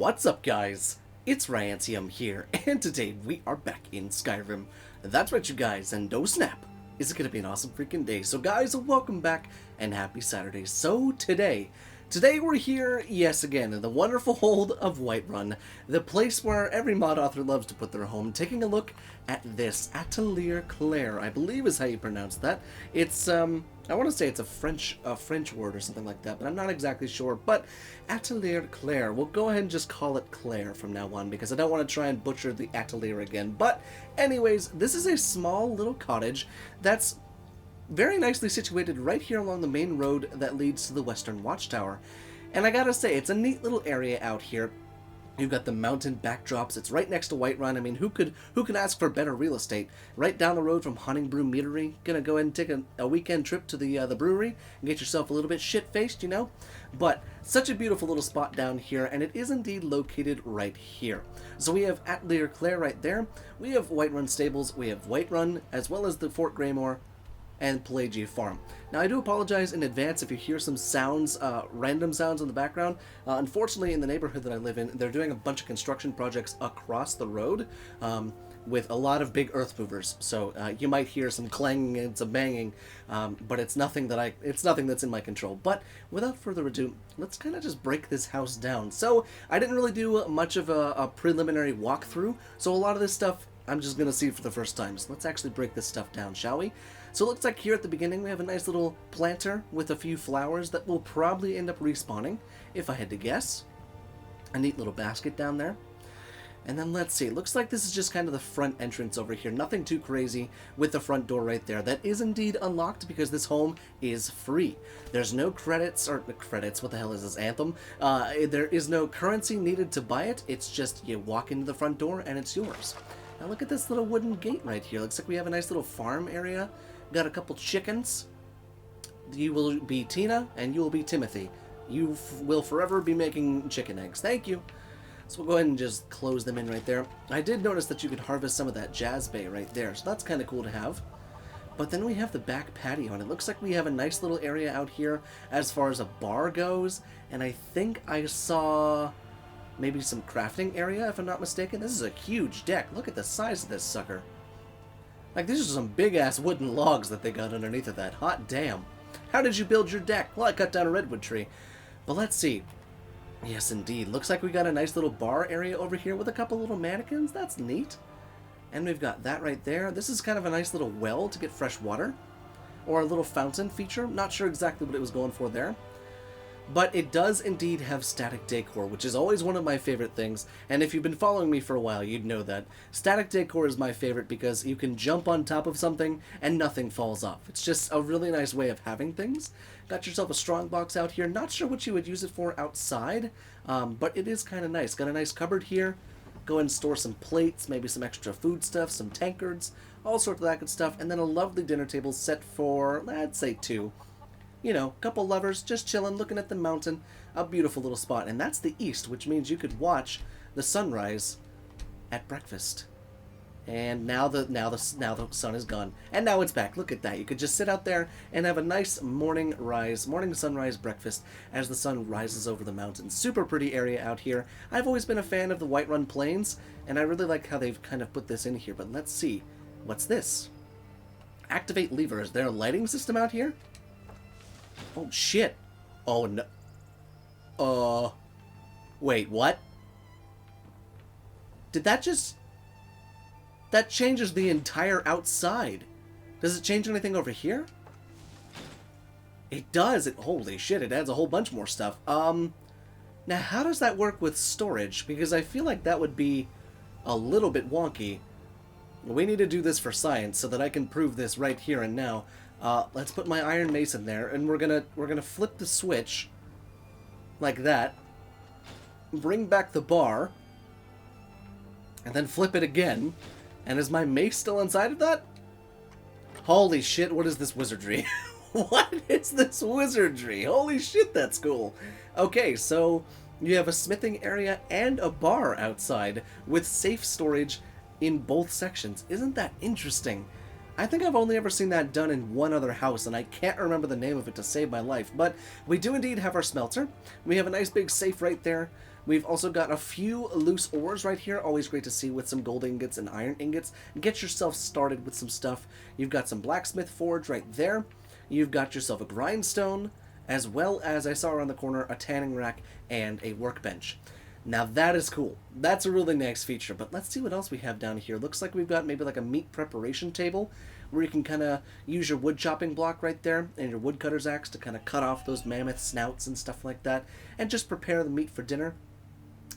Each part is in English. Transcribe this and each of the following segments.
What's up, guys? It's Ryantium here, and today we are back in Skyrim. That's right, you guys, and oh snap, is it gonna be an awesome freaking day. So guys, welcome back, and happy Saturday. So today we're here, yes again, in the wonderful hold of Whiterun, the place where every mod author loves to put their home, taking a look at this ATELIER, I believe is how you pronounce that. It's, I want to say it's a French word or something like that, but I'm not exactly sure. But ATELIER, we'll go ahead and just call it Claire from now on, because I don't want to try and butcher the ATELIER again. But anyways, this is a small little cottage that's very nicely situated right here along the main road that leads to the Western Watchtower. And I gotta say, it's a neat little area out here. You've got the mountain backdrops. It's right next to Whiterun. I mean, who could ask for better real estate? Right down the road from Hunting Brew Meadery. Gonna go ahead and take a weekend trip to the brewery and get yourself a little bit shit-faced, you know? But such a beautiful little spot down here, and it is indeed located right here. So we have ATELIER right there. We have Whiterun Stables. We have Whiterun, as well as the Fort Greymore and Pelagia Farm. Now, I do apologize in advance if you hear some sounds, random sounds in the background. Unfortunately, in the neighborhood that I live in, they're doing a bunch of construction projects across the road with a lot of big earth movers. So you might hear some clanging and some banging, but it's nothing that's in my control. But without further ado, let's kind of just break this house down. So I didn't really do much of a preliminary walkthrough, so a lot of this stuff I'm just gonna see for the first time. So let's actually break this stuff down, shall we? So it looks like here at the beginning we have a nice little planter with a few flowers that will probably end up respawning, if I had to guess. A neat little basket down there. And then let's see, it looks like this is just kind of the front entrance over here. Nothing too crazy with the front door right there. That is indeed unlocked because this home is free. There's no credits, what the hell is this, Anthem? There is no currency needed to buy it. It's just you walk into the front door and it's yours. Now look at this little wooden gate right here. Looks like we have a nice little farm area. Got a couple chickens. You will be Tina, and you will be Timothy. You will forever be making chicken eggs. Thank you. So we'll go ahead and just close them in right there. I did notice that you could harvest some of that jazzbay right there, so that's kind of cool to have. But then we have the back patio, and it looks like we have a nice little area out here as far as a bar goes. And I think I saw maybe some crafting area, if I'm not mistaken. This is a huge deck. Look at the size of this sucker. Like, these are some big-ass wooden logs that they got underneath of that. Hot damn. How did you build your deck? Well, I cut down a redwood tree. But let's see. Yes, indeed. Looks like we got a nice little bar area over here with a couple little mannequins. That's neat. And we've got that right there. This is kind of a nice little well to get fresh water. Or a little fountain feature. Not sure exactly what it was going for there. But it does indeed have static decor, which is always one of my favorite things. And if you've been following me for a while, you'd know that. Static decor is my favorite because you can jump on top of something and nothing falls off. It's just a really nice way of having things. Got yourself a strongbox out here. Not sure what you would use it for outside, but it is kind of nice. Got a nice cupboard here. Go ahead and store some plates, maybe some extra food stuff, some tankards, all sorts of that good stuff. And then a lovely dinner table set for, let's say, 2. You know, couple lovers just chilling, looking at the mountain. A beautiful little spot. And that's the east, which means you could watch the sunrise at breakfast. And now the sun is gone. And now it's back. Look at that. You could just sit out there and have a nice morning sunrise breakfast as the sun rises over the mountain. Super pretty area out here. I've always been a fan of the Whiterun Plains, and I really like how they've kind of put this in here. But let's see. What's this? Activate lever. Is there a lighting system out here? Oh, shit. Oh, no. Wait, what? Did that just... That changes the entire outside. Does it change anything over here? It does. Holy shit, it adds a whole bunch more stuff. Now, how does that work with storage? Because I feel like that would be a little bit wonky. We need to do this for science so that I can prove this right here and now. Let's put my iron mace in there, and we're gonna flip the switch like that, bring back the bar, and then flip it again. And is my mace still inside of that? Holy shit, what is this wizardry? What is this wizardry? Holy shit, that's cool. Okay, so you have a smithing area and a bar outside with safe storage in both sections. Isn't that interesting? I think I've only ever seen that done in one other house, and I can't remember the name of it to save my life. But we do indeed have our smelter. We have a nice big safe right there. We've also got a few loose ores right here, always great to see with some gold ingots and iron ingots. Get yourself started with some stuff. You've got some blacksmith forge right there. You've got yourself a grindstone, as well as, I saw around the corner, a tanning rack and a workbench. Now that is cool. That's a really nice feature, but let's see what else we have down here. Looks like we've got maybe like a meat preparation table where you can kind of use your wood chopping block right there and your woodcutter's axe to kind of cut off those mammoth snouts and stuff like that and just prepare the meat for dinner.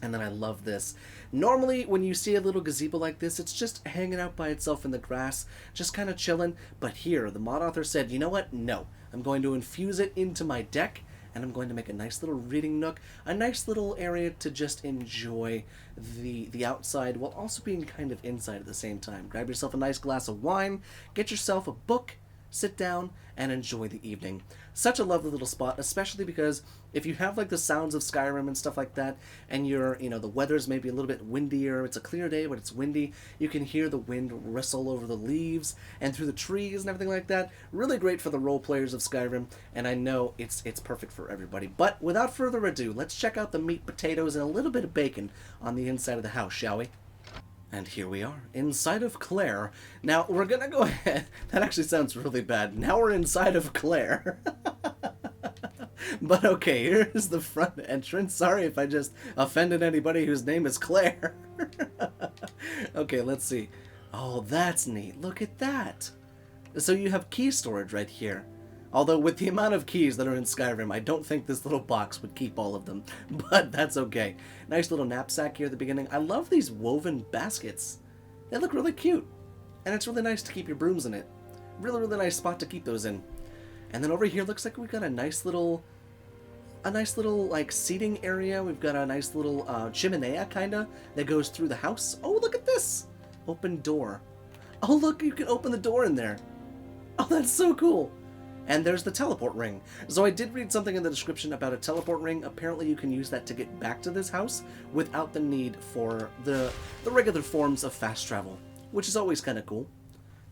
And then I love this. Normally, when you see a little gazebo like this, it's just hanging out by itself in the grass, just kind of chilling. But here, the mod author said, you know what? No. I'm going to infuse it into my deck, and I'm going to make a nice little reading nook, a nice little area to just enjoy the outside while also being kind of inside at the same time. Grab yourself a nice glass of wine, get yourself a book, sit down, and enjoy the evening. Such a lovely little spot, especially because if you have like the sounds of Skyrim and stuff like that, and the weather's maybe a little bit windier, it's a clear day but it's windy, you can hear the wind whistle over the leaves and through the trees and everything like that. Really great for the role players of Skyrim, and I know it's perfect for everybody. But without further ado, let's check out the meat, potatoes, and a little bit of bacon on the inside of the house, shall we? And here we are, inside of Claire. Now, we're gonna go ahead... That actually sounds really bad. Now we're inside of Claire. But okay, here's the front entrance. Sorry if I just offended anybody whose name is Claire. Okay, let's see. Oh, that's neat. Look at that. So you have key storage right here. Although with the amount of keys that are in Skyrim, I don't think this little box would keep all of them. But that's okay. Nice little knapsack here at the beginning. I love these woven baskets. They look really cute. And it's really nice to keep your brooms in it. Really, really nice spot to keep those in. And then over here looks like we've got a nice little like seating area. We've got a nice little chimenea kinda that goes through the house. Oh, look at this! Open door. Oh, look, you can open the door in there. Oh, that's so cool. And there's the teleport ring. So I did read something in the description about a teleport ring. Apparently you can use that to get back to this house without the need for the regular forms of fast travel, which is always kind of cool.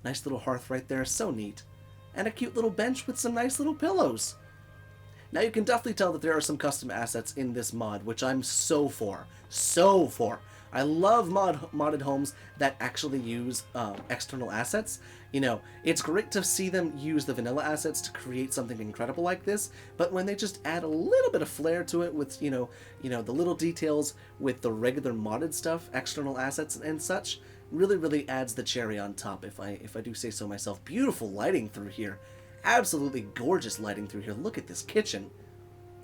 Nice little hearth right there, so neat. And a cute little bench with some nice little pillows. Now you can definitely tell that there are some custom assets in this mod, which I'm so for. So for. I love modded homes that actually use external assets. You know, it's great to see them use the vanilla assets to create something incredible like this, but when they just add a little bit of flair to it with, the little details with the regular modded stuff, external assets and such, really, really adds the cherry on top, if I do say so myself. Beautiful lighting through here. Absolutely gorgeous lighting through here. Look at this kitchen.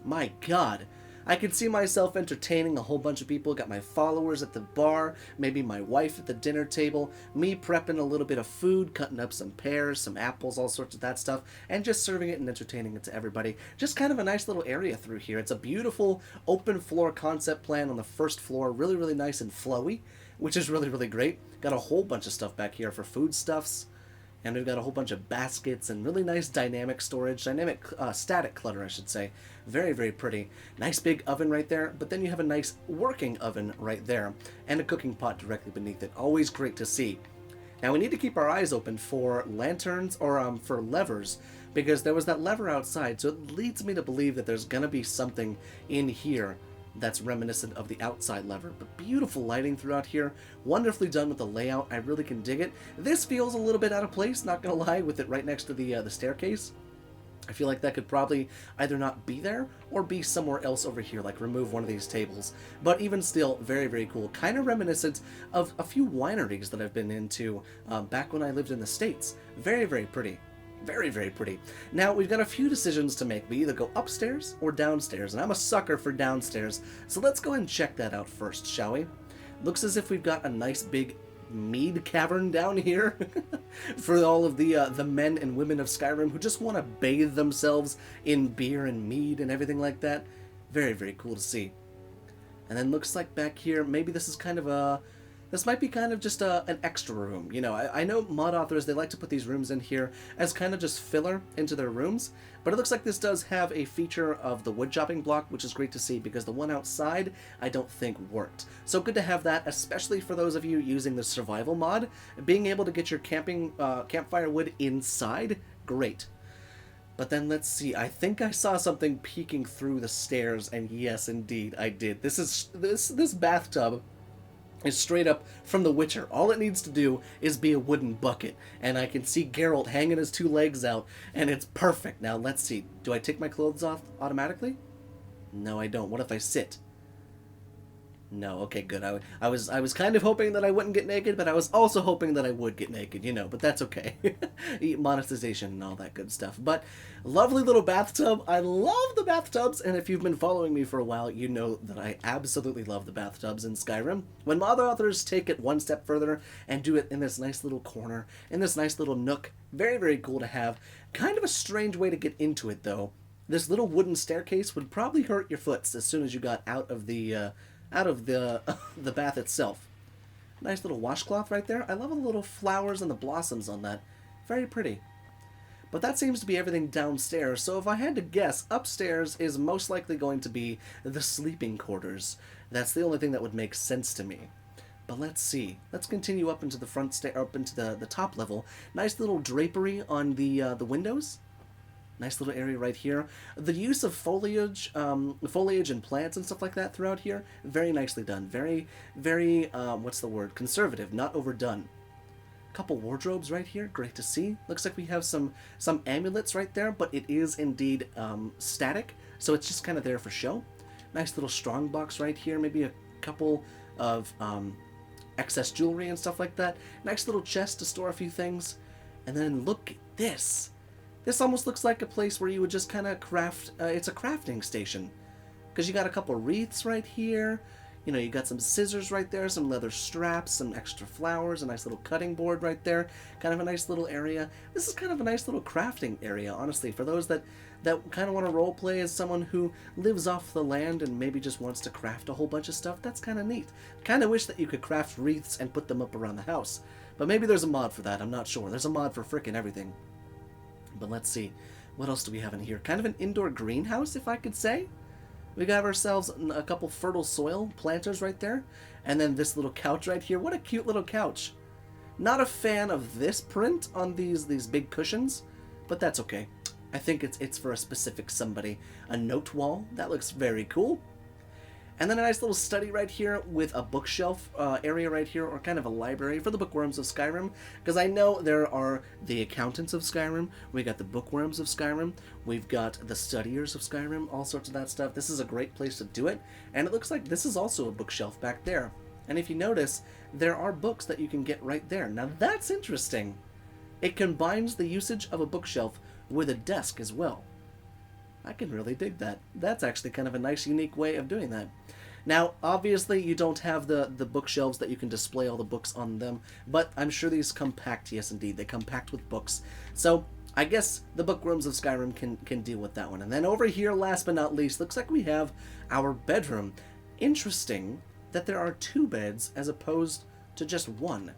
My God. I could see myself entertaining a whole bunch of people. Got my followers at the bar, maybe my wife at the dinner table, me prepping a little bit of food, cutting up some pears, some apples, all sorts of that stuff, and just serving it and entertaining it to everybody. Just kind of a nice little area through here. It's a beautiful open floor concept plan on the first floor. Really, really nice and flowy, which is really, really great. Got a whole bunch of stuff back here for foodstuffs. And we've got a whole bunch of baskets and really nice dynamic storage, static clutter, I should say. Very, very pretty. Nice big oven right there, but then you have a nice working oven right there, and a cooking pot directly beneath it. Always great to see. Now we need to keep our eyes open for lanterns, or for levers, because there was that lever outside, so it leads me to believe that there's gonna be something in here that's reminiscent of the outside lever. But beautiful lighting throughout here, wonderfully done with the layout. I really can dig it. This feels a little bit out of place, not gonna lie, with it right next to the staircase. I feel like that could probably either not be there or be somewhere else over here, like remove one of these tables. But even still, very, very cool. Kind of reminiscent of a few wineries that I've been into back when I lived in the States. Very, very pretty. Very, very pretty. Now, we've got a few decisions to make. We either go upstairs or downstairs, and I'm a sucker for downstairs, so let's go and check that out first, shall we? Looks as if we've got a nice big mead cavern down here for all of the men and women of Skyrim who just want to bathe themselves in beer and mead and everything like that. Very, very cool to see. And then looks like back here, maybe this is kind of a... This might be kind of just an extra room. You know, I know mod authors, they like to put these rooms in here as kind of just filler into their rooms, but it looks like this does have a feature of the wood chopping block, which is great to see, because the one outside I don't think worked. So good to have that, especially for those of you using the survival mod. Being able to get your campfire wood inside, great. But then let's see, I think I saw something peeking through the stairs, and yes, indeed, I did. This bathtub is straight up from The Witcher. All it needs to do is be a wooden bucket, and I can see Geralt hanging his two legs out, and it's perfect. Now, let's see. Do I take my clothes off automatically? No, I don't. What if I sit? No, okay, good. I was kind of hoping that I wouldn't get naked, but I was also hoping that I would get naked, you know, but that's okay. Monetization and all that good stuff. But lovely little bathtub. I love the bathtubs, and if you've been following me for a while, you know that I absolutely love the bathtubs in Skyrim. When mod authors take it one step further and do it in this nice little corner, in this nice little nook, very, very cool to have. Kind of a strange way to get into it, though. This little wooden staircase would probably hurt your foot as soon as you got out of the the bath itself. Nice little washcloth right there. I love the little flowers and the blossoms on that. Very pretty. But that seems to be everything downstairs, so if I had to guess, upstairs is most likely going to be the sleeping quarters. That's the only thing that would make sense to me. But let's see. Let's continue up into the front up into the top level. Nice little drapery on the windows. Nice little area right here. The use of foliage and plants and stuff like that throughout here, very nicely done. Very, very, what's the word? Conservative, not overdone. A couple wardrobes right here, great to see. Looks like we have some amulets right there, but it is indeed static, so it's just kind of there for show. Nice little strong box right here, maybe a couple of excess jewelry and stuff like that. Nice little chest to store a few things. And then look at this. This almost looks like a place where you would just kind of craft, it's a crafting station. Because you got a couple wreaths right here, you know, you got some scissors right there, some leather straps, some extra flowers, a nice little cutting board right there, kind of a nice little area. This is kind of a nice little crafting area, honestly, for those that kind of want to roleplay as someone who lives off the land and maybe just wants to craft a whole bunch of stuff. That's kind of neat. Kind of wish that you could craft wreaths and put them up around the house. But maybe there's a mod for that, I'm not sure. There's a mod for frickin' everything. But let's see, what else do we have in here? Kind of an indoor greenhouse, if I could say. We got ourselves a couple fertile soil planters right there. And then this little couch right here. What a cute little couch. Not a fan of this print on these big cushions, but that's okay. I think it's for a specific somebody. A note wall, that looks very cool. And then a nice little study right here with a bookshelf area right here, or kind of a library for the bookworms of Skyrim. Because I know there are the accountants of Skyrim, we got the bookworms of Skyrim, we've got the studiers of Skyrim, all sorts of that stuff. This is a great place to do it, and it looks like this is also a bookshelf back there. And if you notice, there are books that you can get right there. Now that's interesting. It combines the usage of a bookshelf with a desk as well. I can really dig that. That's actually kind of a nice, unique way of doing that. Now, obviously, you don't have the bookshelves that you can display all the books on them, but I'm sure these come packed. Yes, indeed, they come packed with books. So, I guess the bookworms of Skyrim can deal with that one. And then over here, last but not least, looks like we have our bedroom. Interesting that there are 2 beds as opposed to just 1.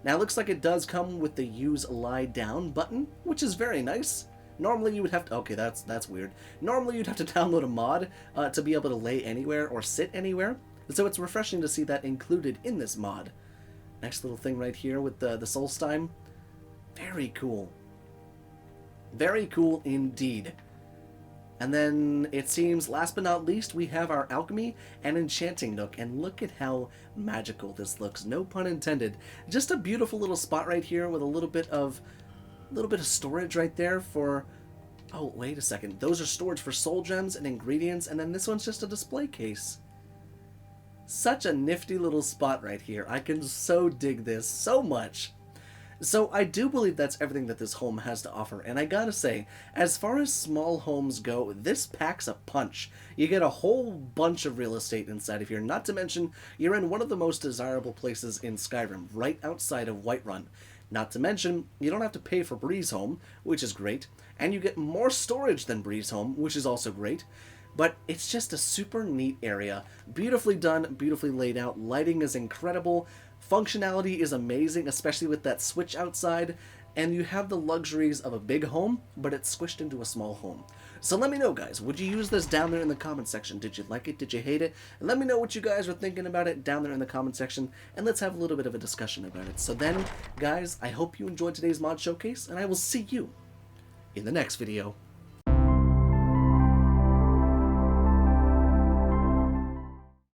Now, it looks like it does come with the Use Lie Down button, which is very nice. Normally you would have to, okay, that's weird. Normally you'd have to download a mod to be able to lay anywhere or sit anywhere. So it's refreshing to see that included in this mod. Nice little thing right here with the Solstheim. Very cool. Very cool indeed. And then it seems, last but not least, we have our alchemy and enchanting nook. And look at how magical this looks. No pun intended. Just a beautiful little spot right here with a little bit of storage right there for, oh, wait a second, those are storage for soul gems and ingredients, and then this one's just a display case. Such a nifty little spot right here. I can so dig this so much. So I do believe that's everything that this home has to offer, and I gotta say, as far as small homes go, this packs a punch. You get a whole bunch of real estate inside of here, not to mention you're in one of the most desirable places in Skyrim, right outside of Whiterun. Not to mention, you don't have to pay for Breeze Home, which is great, and you get more storage than Breeze Home, which is also great, but it's just a super neat area. Beautifully done, beautifully laid out, lighting is incredible, functionality is amazing, especially with that switch outside, and you have the luxuries of a big home, but it's squished into a small home. So let me know, guys, would you use this down there in the comment section? Did you like it? Did you hate it? And let me know what you guys are thinking about it down there in the comment section, and let's have a little bit of a discussion about it. So then, guys, I hope you enjoyed today's mod showcase, and I will see you in the next video.